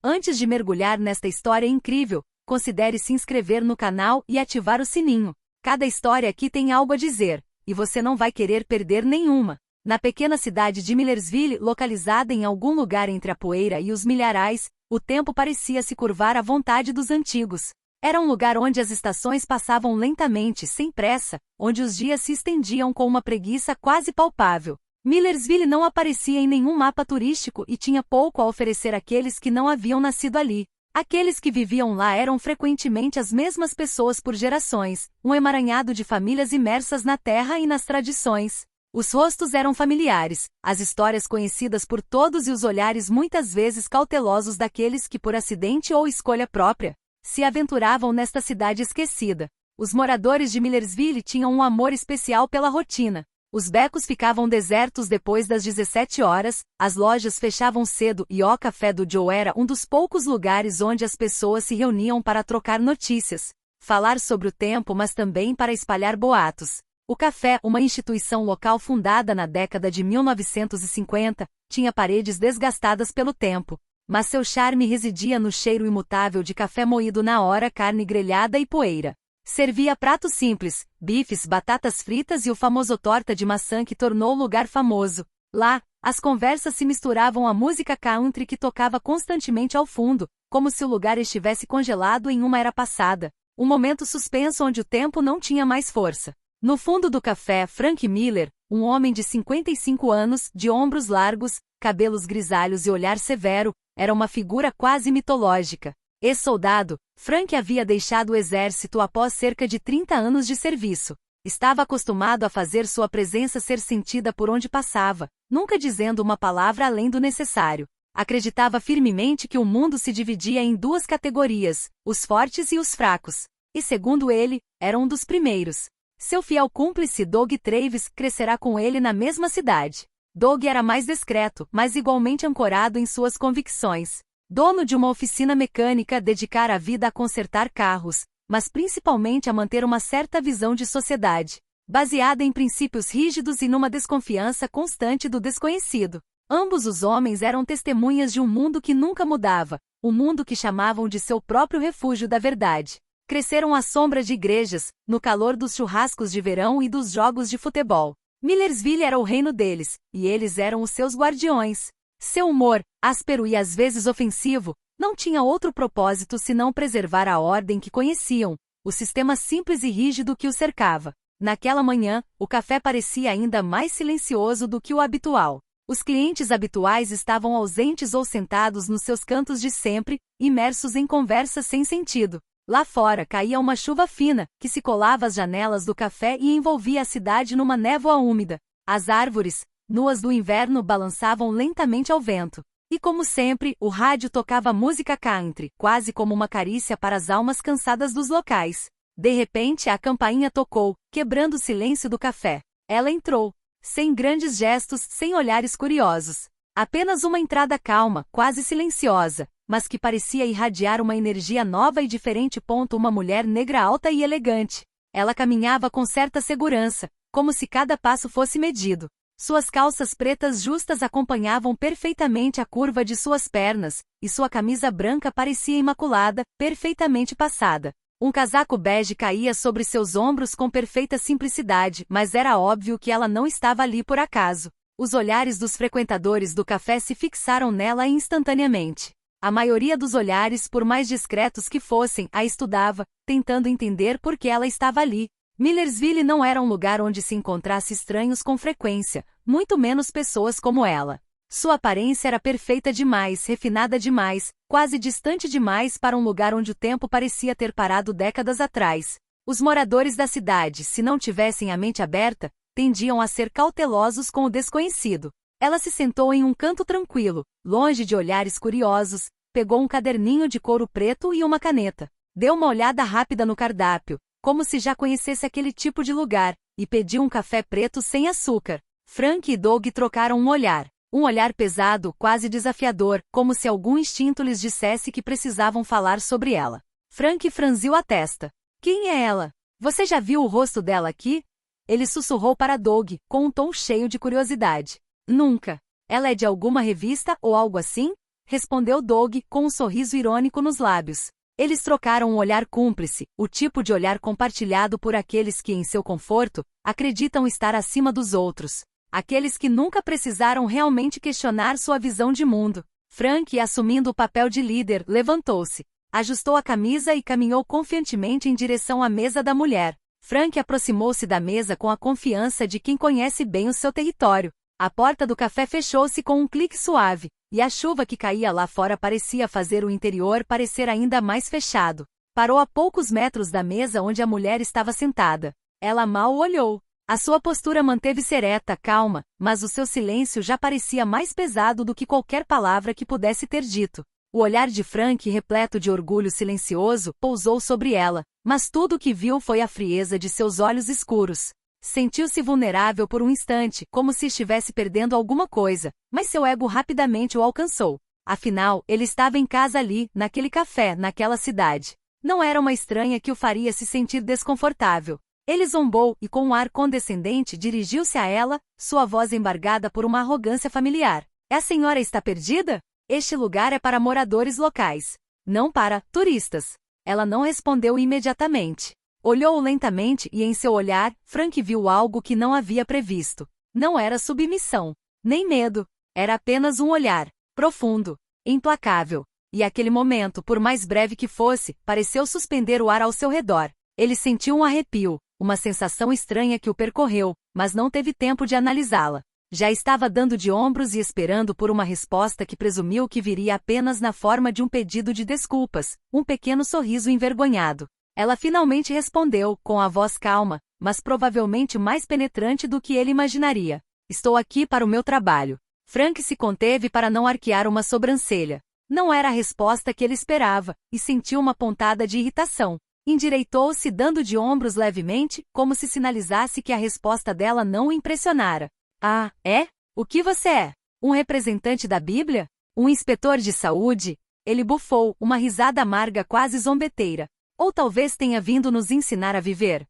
Antes de mergulhar nesta história incrível, considere se inscrever no canal e ativar o sininho. Cada história aqui tem algo a dizer, e você não vai querer perder nenhuma. Na pequena cidade de Millersville, localizada em algum lugar entre a poeira e os milharais, o tempo parecia se curvar à vontade dos antigos. Era um lugar onde as estações passavam lentamente, sem pressa, onde os dias se estendiam com uma preguiça quase palpável. Millersville não aparecia em nenhum mapa turístico e tinha pouco a oferecer àqueles que não haviam nascido ali. Aqueles que viviam lá eram frequentemente as mesmas pessoas por gerações, um emaranhado de famílias imersas na terra e nas tradições. Os rostos eram familiares, as histórias conhecidas por todos e os olhares muitas vezes cautelosos daqueles que por acidente ou escolha própria, se aventuravam nesta cidade esquecida. Os moradores de Millersville tinham um amor especial pela rotina. Os becos ficavam desertos depois das 17 horas, as lojas fechavam cedo e o café do Joe era um dos poucos lugares onde as pessoas se reuniam para trocar notícias, falar sobre o tempo mas também para espalhar boatos. O café, uma instituição local fundada na década de 1950, tinha paredes desgastadas pelo tempo, mas seu charme residia no cheiro imutável de café moído na hora, carne grelhada e poeira. Servia pratos simples, bifes, batatas fritas e o famoso torta de maçã que tornou o lugar famoso. Lá, as conversas se misturavam à música country que tocava constantemente ao fundo, como se o lugar estivesse congelado em uma era passada. Um momento suspenso onde o tempo não tinha mais força. No fundo do café, Frank Miller, um homem de 55 anos, de ombros largos, cabelos grisalhos e olhar severo, era uma figura quase mitológica. Ex-soldado, Frank havia deixado o exército após cerca de 30 anos de serviço. Estava acostumado a fazer sua presença ser sentida por onde passava, nunca dizendo uma palavra além do necessário. Acreditava firmemente que o mundo se dividia em duas categorias, os fortes e os fracos. E segundo ele, era um dos primeiros. Seu fiel cúmplice Doug Travis crescerá com ele na mesma cidade. Doug era mais discreto, mas igualmente ancorado em suas convicções. Dono de uma oficina mecânica, dedicara a vida a consertar carros, mas principalmente a manter uma certa visão de sociedade, baseada em princípios rígidos e numa desconfiança constante do desconhecido. Ambos os homens eram testemunhas de um mundo que nunca mudava, um mundo que chamavam de seu próprio refúgio da verdade. Cresceram à sombra de igrejas, no calor dos churrascos de verão e dos jogos de futebol. Millersville era o reino deles, e eles eram os seus guardiões. Seu humor, áspero e às vezes ofensivo, não tinha outro propósito senão preservar a ordem que conheciam, o sistema simples e rígido que o cercava. Naquela manhã, o café parecia ainda mais silencioso do que o habitual. Os clientes habituais estavam ausentes ou sentados nos seus cantos de sempre, imersos em conversas sem sentido. Lá fora caía uma chuva fina, que se colava às janelas do café e envolvia a cidade numa névoa úmida. As árvores, nuas do inverno, balançavam lentamente ao vento. E como sempre, o rádio tocava música country, quase como uma carícia para as almas cansadas dos locais. De repente, a campainha tocou, quebrando o silêncio do café. Ela entrou, sem grandes gestos, sem olhares curiosos. Apenas uma entrada calma, quase silenciosa, mas que parecia irradiar uma energia nova e diferente. Uma mulher negra alta e elegante. Ela caminhava com certa segurança, como se cada passo fosse medido. Suas calças pretas justas acompanhavam perfeitamente a curva de suas pernas, e sua camisa branca parecia imaculada, perfeitamente passada. Um casaco bege caía sobre seus ombros com perfeita simplicidade, mas era óbvio que ela não estava ali por acaso. Os olhares dos frequentadores do café se fixaram nela instantaneamente. A maioria dos olhares, por mais discretos que fossem, a estudava, tentando entender por que ela estava ali. Millersville não era um lugar onde se encontrasse estranhos com frequência, muito menos pessoas como ela. Sua aparência era perfeita demais, refinada demais, quase distante demais para um lugar onde o tempo parecia ter parado décadas atrás. Os moradores da cidade, se não tivessem a mente aberta, tendiam a ser cautelosos com o desconhecido. Ela se sentou em um canto tranquilo, longe de olhares curiosos, pegou um caderninho de couro preto e uma caneta. Deu uma olhada rápida no cardápio, como se já conhecesse aquele tipo de lugar, e pediu um café preto sem açúcar. Frank e Doug trocaram um olhar pesado, quase desafiador, como se algum instinto lhes dissesse que precisavam falar sobre ela. Frank franziu a testa. Quem é ela? Você já viu o rosto dela aqui? Ele sussurrou para Doug, com um tom cheio de curiosidade. Nunca. Ela é de alguma revista ou algo assim? respondeu Doug, com um sorriso irônico nos lábios. Eles trocaram um olhar cúmplice, o tipo de olhar compartilhado por aqueles que, em seu conforto, acreditam estar acima dos outros. Aqueles que nunca precisaram realmente questionar sua visão de mundo. Frank, assumindo o papel de líder, levantou-se, ajustou a camisa e caminhou confiantemente em direção à mesa da mulher. Frank aproximou-se da mesa com a confiança de quem conhece bem o seu território. A porta do café fechou-se com um clique suave, e a chuva que caía lá fora parecia fazer o interior parecer ainda mais fechado. Parou a poucos metros da mesa onde a mulher estava sentada. Ela mal o olhou. A sua postura manteve-se ereta, calma, mas o seu silêncio já parecia mais pesado do que qualquer palavra que pudesse ter dito. O olhar de Frank, repleto de orgulho silencioso, pousou sobre ela, mas tudo o que viu foi a frieza de seus olhos escuros. Sentiu-se vulnerável por um instante, como se estivesse perdendo alguma coisa, mas seu ego rapidamente o alcançou. Afinal, ele estava em casa ali, naquele café, naquela cidade. Não era uma estranha que o faria se sentir desconfortável. Ele zombou e, com um ar condescendente, dirigiu-se a ela, sua voz embargada por uma arrogância familiar. A senhora está perdida? Este lugar é para moradores locais, não para turistas. Ela não respondeu imediatamente. Olhou-o lentamente e, em seu olhar, Frank viu algo que não havia previsto. Não era submissão, nem medo. Era apenas um olhar, profundo, implacável. E aquele momento, por mais breve que fosse, pareceu suspender o ar ao seu redor. Ele sentiu um arrepio, uma sensação estranha que o percorreu, mas não teve tempo de analisá-la. Já estava dando de ombros e esperando por uma resposta que presumiu que viria apenas na forma de um pedido de desculpas, um pequeno sorriso envergonhado. Ela finalmente respondeu, com a voz calma, mas provavelmente mais penetrante do que ele imaginaria. Estou aqui para o meu trabalho. Frank se conteve para não arquear uma sobrancelha. Não era a resposta que ele esperava, e sentiu uma pontada de irritação. Endireitou-se, dando de ombros levemente, como se sinalizasse que a resposta dela não o impressionara. Ah, é? O que você é? Um representante da Bíblia? Um inspetor de saúde? Ele bufou, uma risada amarga quase zombeteira. Ou talvez tenha vindo nos ensinar a viver.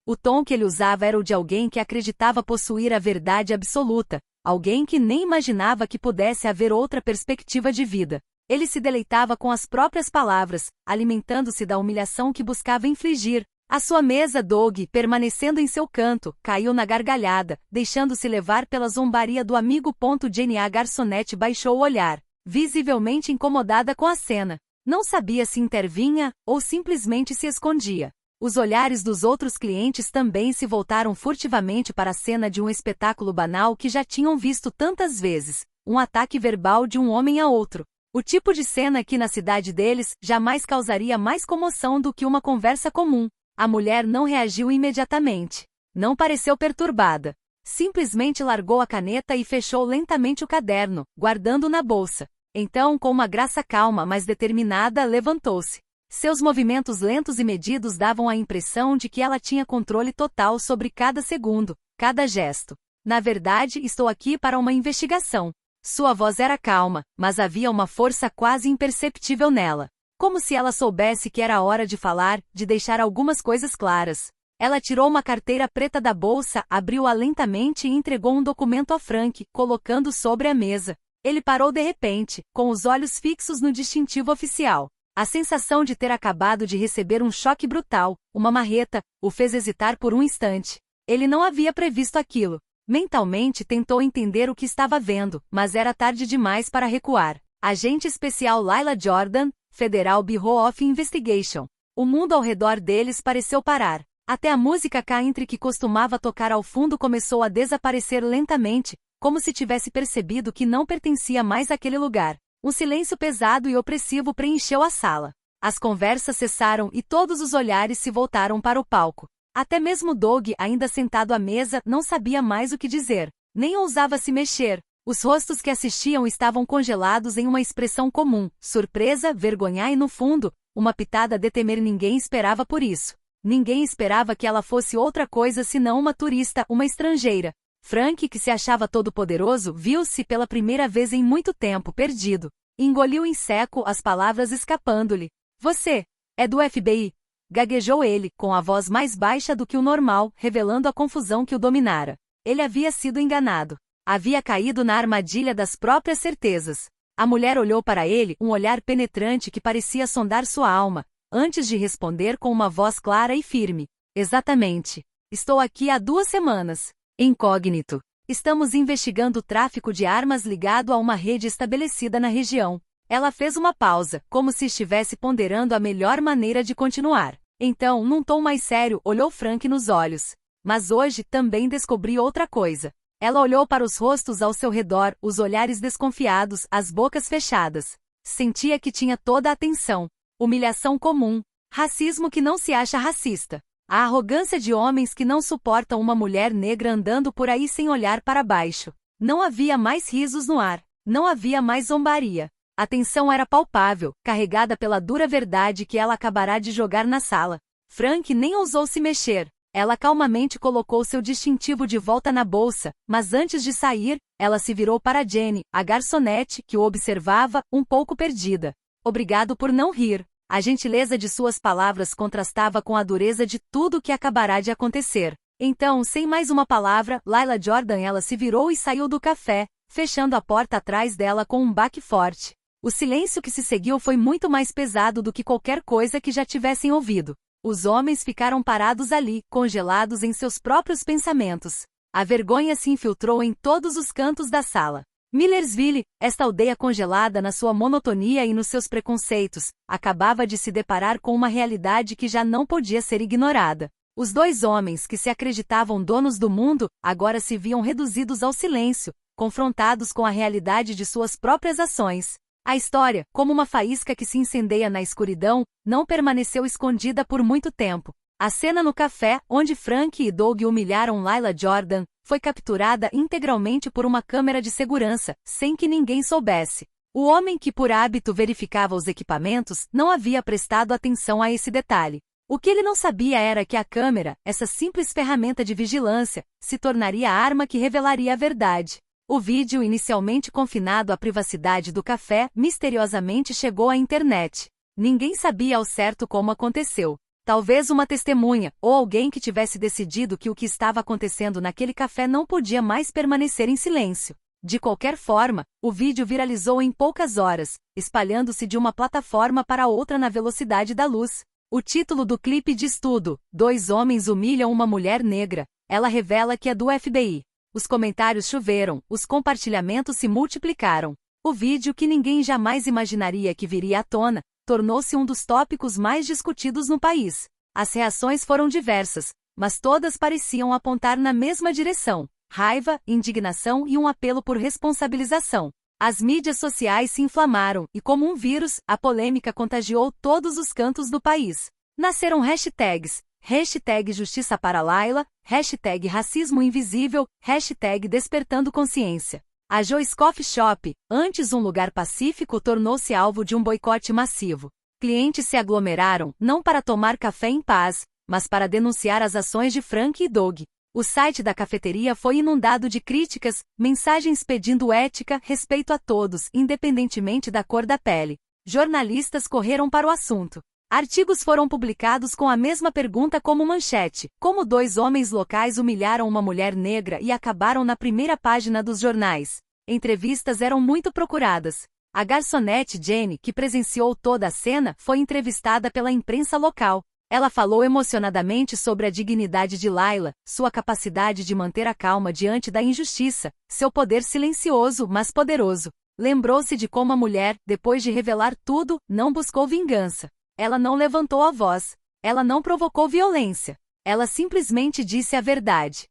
O tom que ele usava era o de alguém que acreditava possuir a verdade absoluta, alguém que nem imaginava que pudesse haver outra perspectiva de vida. Ele se deleitava com as próprias palavras, alimentando-se da humilhação que buscava infligir. À sua mesa, Doug, permanecendo em seu canto, caiu na gargalhada, deixando-se levar pela zombaria do amigo. Jenny, a garçonete, baixou o olhar, visivelmente incomodada com a cena. Não sabia se intervinha, ou simplesmente se escondia. Os olhares dos outros clientes também se voltaram furtivamente para a cena de um espetáculo banal que já tinham visto tantas vezes, um ataque verbal de um homem a outro. O tipo de cena que na cidade deles jamais causaria mais comoção do que uma conversa comum. A mulher não reagiu imediatamente. Não pareceu perturbada. Simplesmente largou a caneta e fechou lentamente o caderno, guardando-o na bolsa. Então, com uma graça calma mas determinada, levantou-se. Seus movimentos lentos e medidos davam a impressão de que ela tinha controle total sobre cada segundo, cada gesto. Na verdade, estou aqui para uma investigação. Sua voz era calma, mas havia uma força quase imperceptível nela. Como se ela soubesse que era hora de falar, de deixar algumas coisas claras. Ela tirou uma carteira preta da bolsa, abriu-a lentamente e entregou um documento a Frank, colocando sobre a mesa. Ele parou de repente, com os olhos fixos no distintivo oficial. A sensação de ter acabado de receber um choque brutal, uma marreta, o fez hesitar por um instante. Ele não havia previsto aquilo. Mentalmente tentou entender o que estava vendo, mas era tarde demais para recuar. Agente especial Lila Jordan, Federal Bureau of Investigation. O mundo ao redor deles pareceu parar. Até a música country que costumava tocar ao fundo começou a desaparecer lentamente, como se tivesse percebido que não pertencia mais àquele lugar. Um silêncio pesado e opressivo preencheu a sala. As conversas cessaram e todos os olhares se voltaram para o palco. Até mesmo Doug, ainda sentado à mesa, não sabia mais o que dizer. Nem ousava se mexer. Os rostos que assistiam estavam congelados em uma expressão comum, surpresa, vergonha e, no fundo, uma pitada de temer. Ninguém esperava por isso. Ninguém esperava que ela fosse outra coisa senão uma turista, uma estrangeira. Frank, que se achava todo-poderoso, viu-se pela primeira vez em muito tempo perdido. Engoliu em seco, as palavras escapando-lhe. Você é do FBI? Gaguejou ele, com a voz mais baixa do que o normal, revelando a confusão que o dominara. Ele havia sido enganado. Havia caído na armadilha das próprias certezas. A mulher olhou para ele, um olhar penetrante que parecia sondar sua alma, antes de responder com uma voz clara e firme. Exatamente. Estou aqui há 2 semanas. Incógnito. Estamos investigando o tráfico de armas ligado a uma rede estabelecida na região. Ela fez uma pausa, como se estivesse ponderando a melhor maneira de continuar. Então, num tom mais sério, olhou Frank nos olhos. Mas hoje também descobri outra coisa. Ela olhou para os rostos ao seu redor, os olhares desconfiados, as bocas fechadas. Sentia que tinha toda a atenção. Humilhação comum. Racismo que não se acha racista. A arrogância de homens que não suportam uma mulher negra andando por aí sem olhar para baixo. Não havia mais risos no ar. Não havia mais zombaria. A tensão era palpável, carregada pela dura verdade que ela acabará de jogar na sala. Frank nem ousou se mexer. Ela calmamente colocou seu distintivo de volta na bolsa, mas antes de sair, ela se virou para Jenny, a garçonete, que o observava, um pouco perdida. Obrigado por não rir. A gentileza de suas palavras contrastava com a dureza de tudo o que acabará de acontecer. Então, sem mais uma palavra, Layla Jordan ela se virou e saiu do café, fechando a porta atrás dela com um baque forte. O silêncio que se seguiu foi muito mais pesado do que qualquer coisa que já tivessem ouvido. Os homens ficaram parados ali, congelados em seus próprios pensamentos. A vergonha se infiltrou em todos os cantos da sala. Millersville, esta aldeia congelada na sua monotonia e nos seus preconceitos, acabava de se deparar com uma realidade que já não podia ser ignorada. Os 2 homens que se acreditavam donos do mundo, agora se viam reduzidos ao silêncio, confrontados com a realidade de suas próprias ações. A história, como uma faísca que se incendeia na escuridão, não permaneceu escondida por muito tempo. A cena no café, onde Frank e Doug humilharam Layla Jordan, foi capturada integralmente por uma câmera de segurança, sem que ninguém soubesse. O homem que por hábito verificava os equipamentos não havia prestado atenção a esse detalhe. O que ele não sabia era que a câmera, essa simples ferramenta de vigilância, se tornaria a arma que revelaria a verdade. O vídeo, inicialmente confinado à privacidade do café, misteriosamente chegou à internet. Ninguém sabia ao certo como aconteceu. Talvez uma testemunha, ou alguém que tivesse decidido que o que estava acontecendo naquele café não podia mais permanecer em silêncio. De qualquer forma, o vídeo viralizou em poucas horas, espalhando-se de uma plataforma para outra na velocidade da luz. O título do clipe diz tudo: 2 homens humilham uma mulher negra. Ela revela que é do FBI. Os comentários choveram, os compartilhamentos se multiplicaram. O vídeo que ninguém jamais imaginaria que viria à tona, tornou-se um dos tópicos mais discutidos no país. As reações foram diversas, mas todas pareciam apontar na mesma direção: raiva, indignação e um apelo por responsabilização. As mídias sociais se inflamaram, e como um vírus, a polêmica contagiou todos os cantos do país. Nasceram hashtags. Hashtag Justiça para Layla, hashtag Racismo Invisível, hashtag Despertando Consciência. A Joe's Coffee Shop, antes um lugar pacífico, tornou-se alvo de um boicote massivo. Clientes se aglomeraram, não para tomar café em paz, mas para denunciar as ações de Frank e Doug. O site da cafeteria foi inundado de críticas, mensagens pedindo ética, respeito a todos, independentemente da cor da pele. Jornalistas correram para o assunto. Artigos foram publicados com a mesma pergunta como manchete: como 2 homens locais humilharam uma mulher negra e acabaram na primeira página dos jornais. Entrevistas eram muito procuradas. A garçonete Jenny, que presenciou toda a cena, foi entrevistada pela imprensa local. Ela falou emocionadamente sobre a dignidade de Layla, sua capacidade de manter a calma diante da injustiça, seu poder silencioso mas poderoso. Lembrou-se de como a mulher, depois de revelar tudo, não buscou vingança. Ela não levantou a voz. Ela não provocou violência. Ela simplesmente disse a verdade.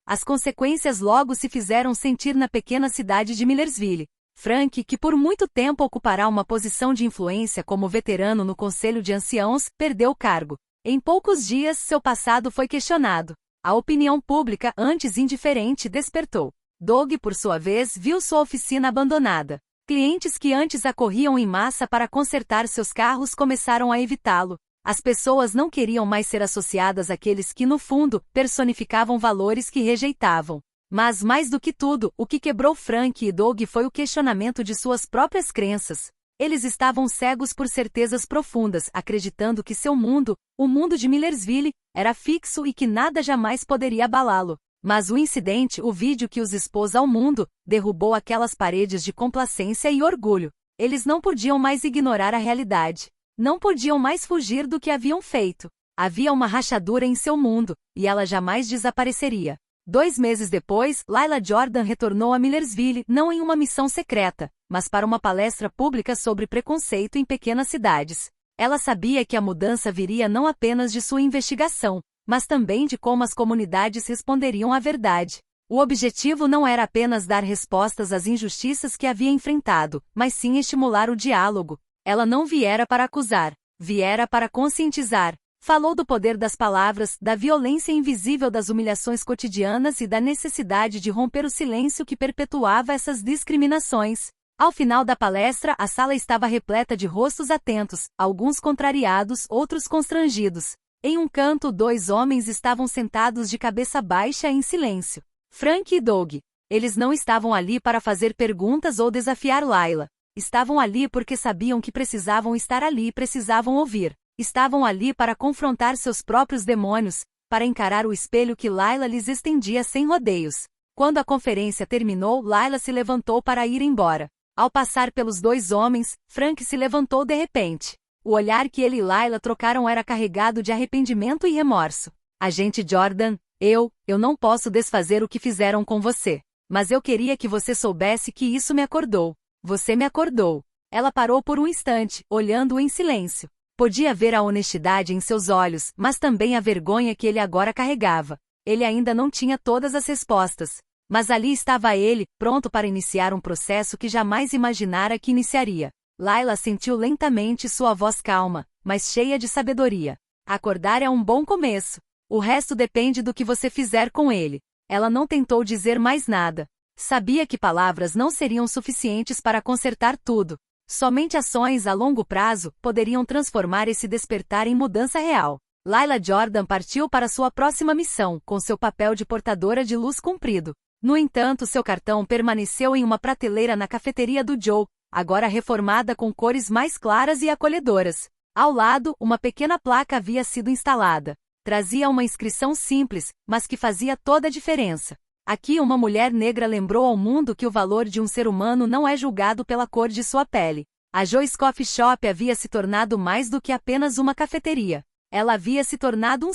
As consequências logo se fizeram sentir na pequena cidade de Millersville. Frank, que por muito tempo ocupará uma posição de influência como veterano no Conselho de Anciãos, perdeu o cargo. Em poucos dias, seu passado foi questionado. A opinião pública, antes indiferente, despertou. Doug, por sua vez, viu sua oficina abandonada. Clientes que antes acorriam em massa para consertar seus carros começaram a evitá-lo. As pessoas não queriam mais ser associadas àqueles que, no fundo, personificavam valores que rejeitavam. Mas, mais do que tudo, o que quebrou Frank e Doug foi o questionamento de suas próprias crenças. Eles estavam cegos por certezas profundas, acreditando que seu mundo, o mundo de Millersville, era fixo e que nada jamais poderia abalá-lo. Mas o incidente, o vídeo que os expôs ao mundo, derrubou aquelas paredes de complacência e orgulho. Eles não podiam mais ignorar a realidade. Não podiam mais fugir do que haviam feito. Havia uma rachadura em seu mundo, e ela jamais desapareceria. 2 meses depois, Layla Jordan retornou a Millersville, não em uma missão secreta, mas para uma palestra pública sobre preconceito em pequenas cidades. Ela sabia que a mudança viria não apenas de sua investigação, mas também de como as comunidades responderiam à verdade. O objetivo não era apenas dar respostas às injustiças que havia enfrentado, mas sim estimular o diálogo. Ela não viera para acusar, viera para conscientizar. Falou do poder das palavras, da violência invisível das humilhações cotidianas e da necessidade de romper o silêncio que perpetuava essas discriminações. Ao final da palestra, a sala estava repleta de rostos atentos, alguns contrariados, outros constrangidos. Em um canto, 2 homens estavam sentados de cabeça baixa em silêncio. Frank e Doug. Eles não estavam ali para fazer perguntas ou desafiar Layla. Estavam ali porque sabiam que precisavam estar ali e precisavam ouvir. Estavam ali para confrontar seus próprios demônios, para encarar o espelho que Layla lhes estendia sem rodeios. Quando a conferência terminou, Layla se levantou para ir embora. Ao passar pelos 2 homens, Frank se levantou de repente. O olhar que ele e Layla trocaram era carregado de arrependimento e remorso. Agente Jordan, eu não posso desfazer o que fizeram com você. Mas eu queria que você soubesse que isso me acordou. Você me acordou. Ela parou por um instante, olhando-o em silêncio. Podia ver a honestidade em seus olhos, mas também a vergonha que ele agora carregava. Ele ainda não tinha todas as respostas. Mas ali estava ele, pronto para iniciar um processo que jamais imaginara que iniciaria. Layla sentiu lentamente sua voz calma, mas cheia de sabedoria. Acordar é um bom começo. O resto depende do que você fizer com ele. Ela não tentou dizer mais nada. Sabia que palavras não seriam suficientes para consertar tudo. Somente ações a longo prazo poderiam transformar esse despertar em mudança real. Layla Jordan partiu para sua próxima missão, com seu papel de portadora de luz cumprido. No entanto, seu cartão permaneceu em uma prateleira na cafeteria do Joe, agora reformada com cores mais claras e acolhedoras. Ao lado, uma pequena placa havia sido instalada. Trazia uma inscrição simples, mas que fazia toda a diferença. Aqui uma mulher negra lembrou ao mundo que o valor de um ser humano não é julgado pela cor de sua pele. A Joe's Coffee Shop havia se tornado mais do que apenas uma cafeteria. Ela havia se tornado um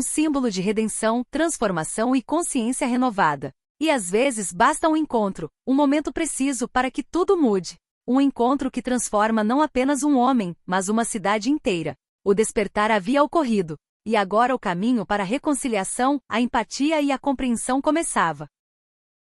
símbolo de redenção, transformação e consciência renovada. E às vezes basta um encontro, um momento preciso para que tudo mude. Um encontro que transforma não apenas um homem, mas uma cidade inteira. O despertar havia ocorrido. E agora o caminho para a reconciliação, a empatia e a compreensão começava.